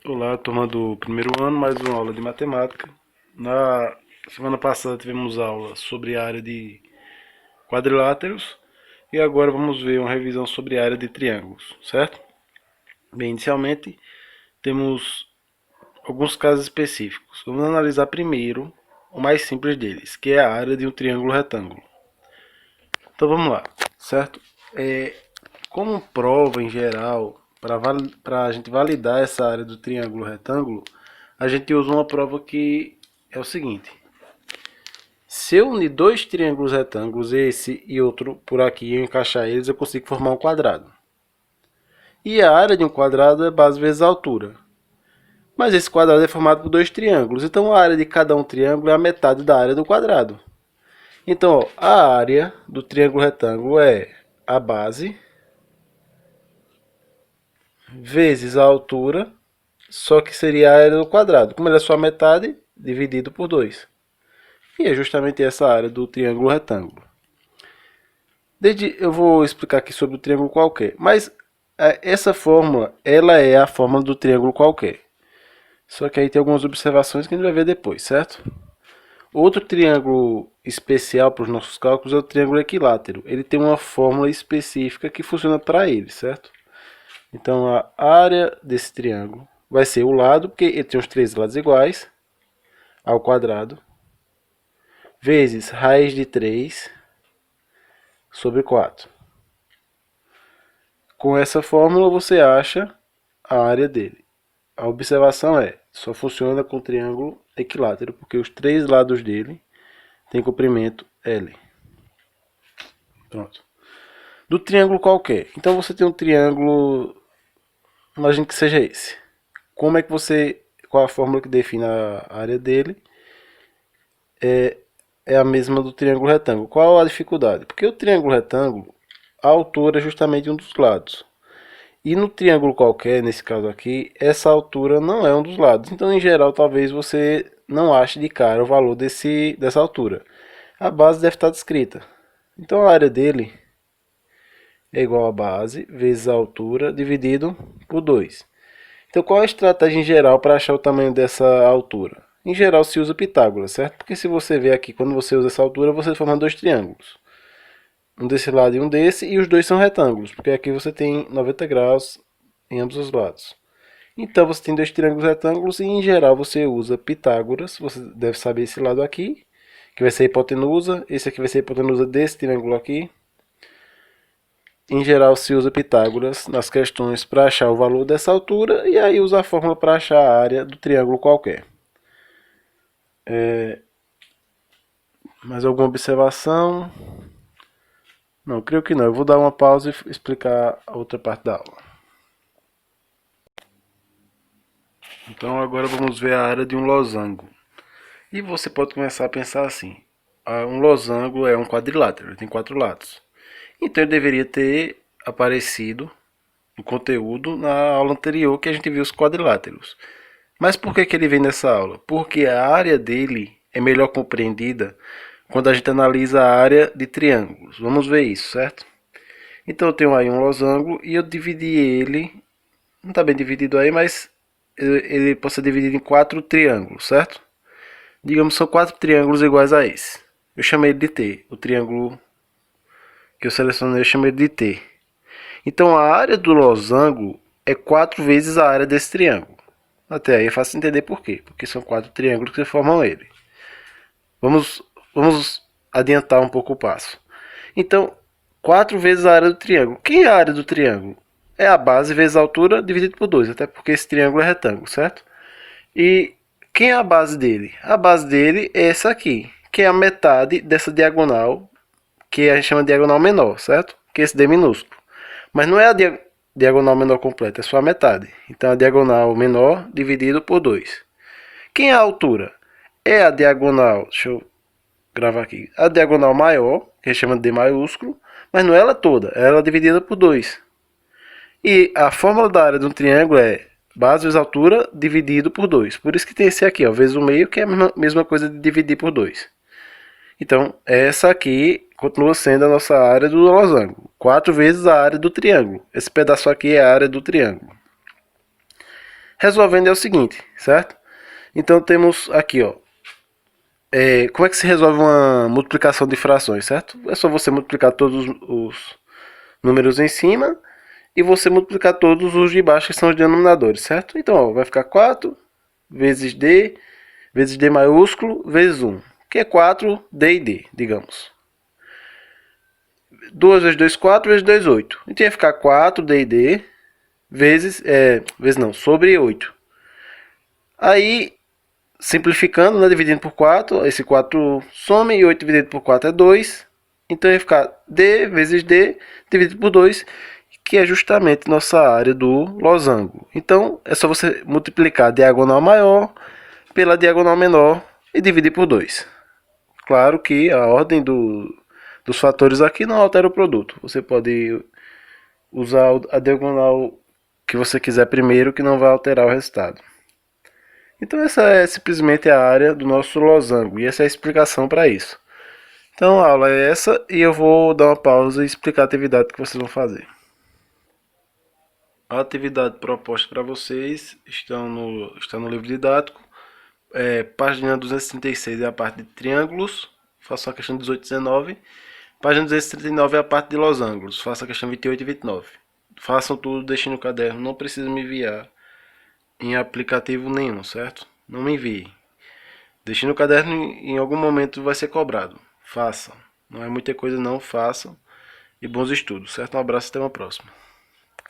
Olá, turma do primeiro ano, mais uma aula de matemática. Na semana passada tivemos aula sobre a área de quadriláteros e agora vamos ver uma revisão sobre a área de triângulos, certo? Bem, inicialmente temos alguns casos específicos. Vamos analisar primeiro o mais simples deles, que é a área de um triângulo retângulo. Então vamos lá, certo? Como prova em geral, para a gente validar essa área do triângulo retângulo, a gente usa uma prova que é o seguinte: se eu unir dois triângulos retângulos, esse e outro por aqui, e eu encaixar eles, eu consigo formar um quadrado. E a área de um quadrado é base vezes a altura. Mas esse quadrado é formado por dois triângulos, então a área de cada um triângulo é a metade da área do quadrado. Então, ó, a área do triângulo retângulo é a base vezes a altura, só que seria a área do quadrado. Como ele é só a metade, dividido por 2. E é justamente essa área do triângulo retângulo. Eu vou explicar aqui sobre o triângulo qualquer, mas essa fórmula, ela é a fórmula do triângulo qualquer. Só que aí tem algumas observações que a gente vai ver depois, certo? Outro triângulo especial para os nossos cálculos é o triângulo equilátero. Ele tem uma fórmula específica que funciona para ele, certo? Então a área desse triângulo vai ser o lado, porque ele tem os três lados iguais, ao quadrado, vezes raiz de 3 sobre 4. Com essa fórmula você acha a área dele. A observação é, só funciona com triângulo equilátero, porque os três lados dele têm comprimento L. Pronto. Do triângulo qualquer. Então você tem um triângulo, imagine que seja esse. Como é que você, qual a fórmula que define a área dele? É a mesma do triângulo retângulo. Qual a dificuldade? Porque o triângulo retângulo, a altura é justamente um dos lados. E no triângulo qualquer, nesse caso aqui, essa altura não é um dos lados. Então, em geral, talvez você não ache de cara o valor dessa altura. A base deve estar descrita. Então, a área dele é igual a base vezes a altura dividido por 2. Então, qual a estratégia em geral para achar o tamanho dessa altura? Em geral, se usa Pitágoras, certo? Porque se você ver aqui, quando você usa essa altura, você forma dois triângulos. Um desse lado e um desse, e os dois são retângulos, porque aqui você tem 90 graus em ambos os lados. Então você tem dois triângulos retângulos e em geral você usa Pitágoras. Você deve saber esse lado aqui, que vai ser a hipotenusa. Esse aqui vai ser a hipotenusa desse triângulo aqui. Em geral se usa Pitágoras nas questões para achar o valor dessa altura e aí usa a fórmula para achar a área do triângulo qualquer. Mais alguma observação? Não, creio que não. Eu vou dar uma pausa e explicar a outra parte da aula. Então agora vamos ver a área de um losango. E você pode começar a pensar assim: um losango é um quadrilátero, ele tem quatro lados. Então ele deveria ter aparecido no conteúdo na aula anterior que a gente viu os quadriláteros. Mas por que ele vem nessa aula? Porque a área dele é melhor compreendida quando a gente analisa a área de triângulos. Vamos ver isso, certo? Então eu tenho aí um losango e eu dividi ele, não está bem dividido aí, mas ele pode ser dividido em quatro triângulos, certo? Digamos que são quatro triângulos iguais a esse. Eu chamei ele de T. O triângulo que eu selecionei eu chamei de T. Então a área do losango é 4 vezes a área desse triângulo. Até aí é fácil entender por quê. Porque são quatro triângulos que formam ele. Vamos adiantar um pouco o passo. Então, 4 vezes a área do triângulo. Quem é a área do triângulo? É a base vezes a altura dividido por 2. Até porque esse triângulo é retângulo, certo? E quem é a base dele? A base dele é essa aqui, que é a metade dessa diagonal, que a gente chama de diagonal menor, certo? Que é esse D minúsculo. Mas não é a diagonal menor completa, é só a metade. Então a diagonal menor dividido por 2. Quem é a altura? É a diagonal, deixa eu gravar aqui, a diagonal maior, que a gente chama de D maiúsculo, mas não é ela toda, é ela dividida por 2. E a fórmula da área de um triângulo é base vezes altura dividido por 2. Por isso que tem esse aqui, ó, vezes o meio, que é a mesma coisa de dividir por 2. Então, essa aqui continua sendo a nossa área do losango. 4 vezes a área do triângulo. Esse pedaço aqui é a área do triângulo. Resolvendo é o seguinte, certo? Então temos aqui, ó. Como é que se resolve uma multiplicação de frações, certo? É só você multiplicar todos os números em cima e você multiplicar todos os de baixo, que são os denominadores, certo? Então, ó, vai ficar 4 vezes D maiúsculo, vezes 1, que é 4D e D, digamos. 2 vezes 2, 4 vezes 2, 8. Então ia ficar 4D e D sobre 8. Aí, simplificando, né, dividindo por 4, esse 4 some e 8 dividido por 4 é 2. Então ia ficar D vezes D dividido por 2, que é justamente nossa área do losango. Então é só você multiplicar a diagonal maior pela diagonal menor e dividir por 2. Claro que a ordem dos fatores aqui não altera o produto. Você pode usar a diagonal que você quiser primeiro, que não vai alterar o resultado. Então essa é simplesmente a área do nosso losango, e essa é a explicação para isso. Então a aula é essa, e eu vou dar uma pausa e explicar a atividade que vocês vão fazer. A atividade proposta para vocês está no livro didático. Página 236 é a parte de triângulos, faço a questão 18 e 19. Página 239 é a parte de losangos, faço a questão 28 e 29. Façam tudo, deixem no caderno, não precisa me enviar em aplicativo nenhum, certo? Não me envie. Deixe no caderno e em algum momento vai ser cobrado. Façam. Não é muita coisa não, façam. E bons estudos, certo? Um abraço e até uma próxima.